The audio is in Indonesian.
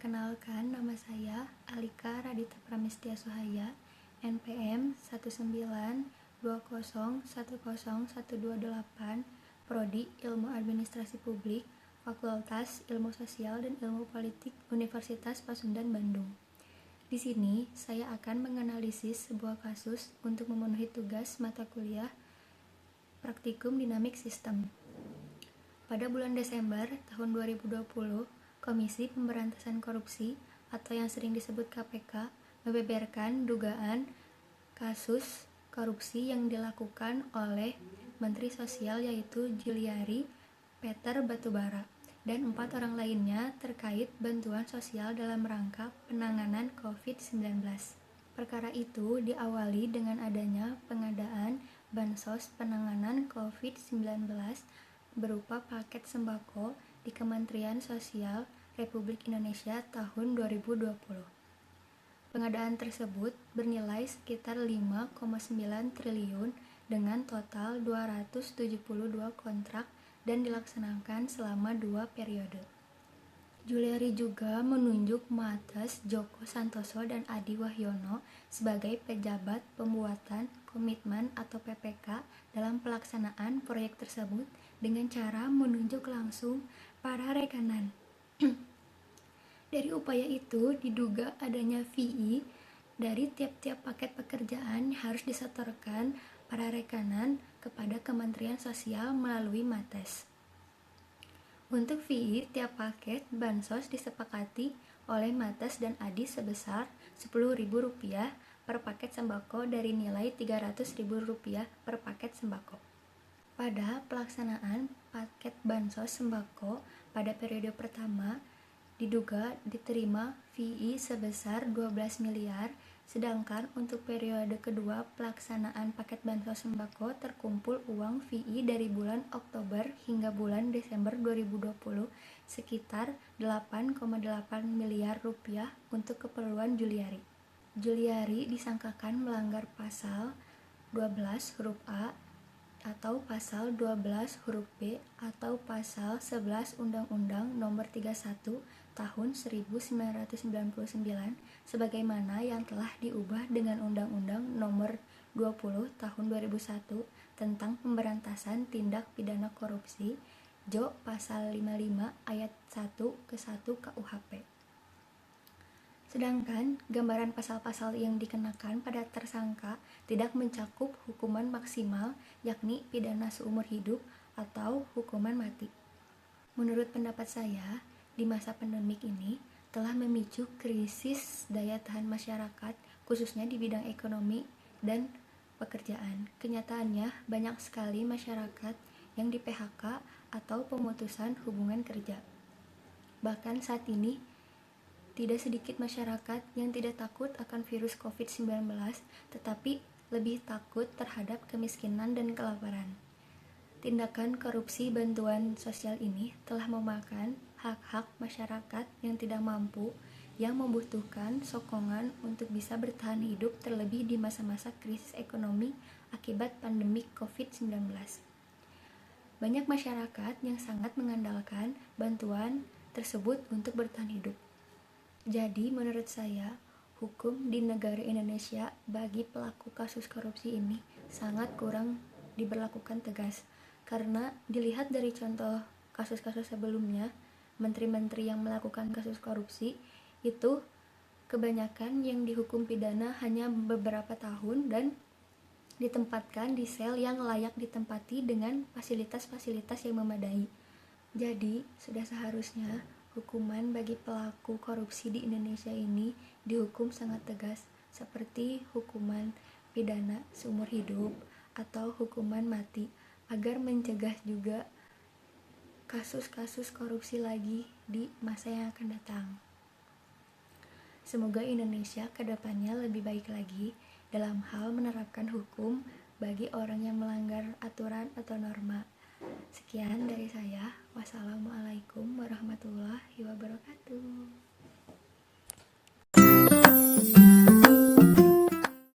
Perkenalkan, nama saya Alika Radita Pramestia Suhaya, NPM 192010128, Prodi Ilmu Administrasi Publik, Fakultas Ilmu Sosial dan Ilmu Politik Universitas Pasundan Bandung. Di sini, saya akan menganalisis sebuah kasus untuk memenuhi tugas mata kuliah Praktikum Dinamik Sistem. Pada bulan Desember tahun 2020, Komisi Pemberantasan Korupsi atau yang sering disebut KPK membeberkan dugaan kasus korupsi yang dilakukan oleh Menteri Sosial yaitu Juliari Peter Batubara dan 4 orang lainnya terkait bantuan sosial dalam rangka penanganan COVID-19. Perkara itu diawali dengan adanya pengadaan bansos penanganan COVID-19 berupa paket sembako di Kementerian Sosial Republik Indonesia tahun 2020. Pengadaan tersebut bernilai sekitar 5,9 triliun dengan total 272 kontrak dan dilaksanakan selama 2 periode. Juliari juga menunjuk Mates Joko Santoso dan Adi Wahyono sebagai pejabat pembuatan komitmen atau PPK dalam pelaksanaan proyek tersebut dengan cara menunjuk langsung para rekanan. Dari upaya itu diduga adanya fee dari tiap-tiap paket pekerjaan harus disetorkan para rekanan kepada Kementerian Sosial melalui Mates. Untuk fee tiap paket bansos disepakati oleh Mates dan Adi sebesar Rp10.000 per paket sembako dari nilai Rp300.000 per paket sembako. Pada pelaksanaan paket bansos sembako pada periode pertama diduga diterima fee sebesar 12 miliar, sedangkan untuk periode kedua pelaksanaan paket bansos sembako terkumpul uang fee dari bulan Oktober hingga bulan Desember 2020 sekitar 8,8 miliar rupiah untuk keperluan Juliari. Juliari disangkakan melanggar pasal 12 huruf A atau pasal 12 huruf B atau pasal 11 Undang-Undang Nomor 31 Tahun 1999 sebagaimana yang telah diubah dengan Undang-Undang Nomor 20 Tahun 2001 tentang Pemberantasan Tindak Pidana Korupsi Jo pasal 55 ayat 1 ke 1 KUHP. Sedangkan gambaran pasal-pasal yang dikenakan pada tersangka tidak mencakup hukuman maksimal yakni pidana seumur hidup atau hukuman mati. Menurut pendapat saya, di masa pandemik ini telah memicu krisis daya tahan masyarakat khususnya di bidang ekonomi dan pekerjaan. Kenyataannya banyak sekali masyarakat yang di PHK atau pemutusan hubungan kerja. Bahkan saat ini tidak sedikit masyarakat yang tidak takut akan virus COVID-19, tetapi lebih takut terhadap kemiskinan dan kelaparan. Tindakan korupsi bantuan sosial ini telah memakan hak-hak masyarakat yang tidak mampu, yang membutuhkan sokongan untuk bisa bertahan hidup terlebih di masa-masa krisis ekonomi akibat pandemi COVID-19. Banyak masyarakat yang sangat mengandalkan bantuan tersebut untuk bertahan hidup. Jadi menurut saya, hukum di negara Indonesia bagi pelaku kasus korupsi ini sangat kurang diberlakukan tegas. Karena dilihat dari contoh kasus-kasus sebelumnya, menteri-menteri yang melakukan kasus korupsi itu kebanyakan yang dihukum pidana hanya beberapa tahun dan ditempatkan di sel yang layak ditempati dengan fasilitas-fasilitas yang memadai. Jadi, sudah seharusnya hukuman bagi pelaku korupsi di Indonesia ini dihukum sangat tegas, seperti hukuman pidana seumur hidup atau hukuman mati, agar mencegah juga kasus-kasus korupsi lagi di masa yang akan datang. Semoga Indonesia kedepannya lebih baik lagi dalam hal menerapkan hukum bagi orang yang melanggar aturan atau norma. Sekian dari saya. Wassalamualaikum warahmatullahi wabarakatuh.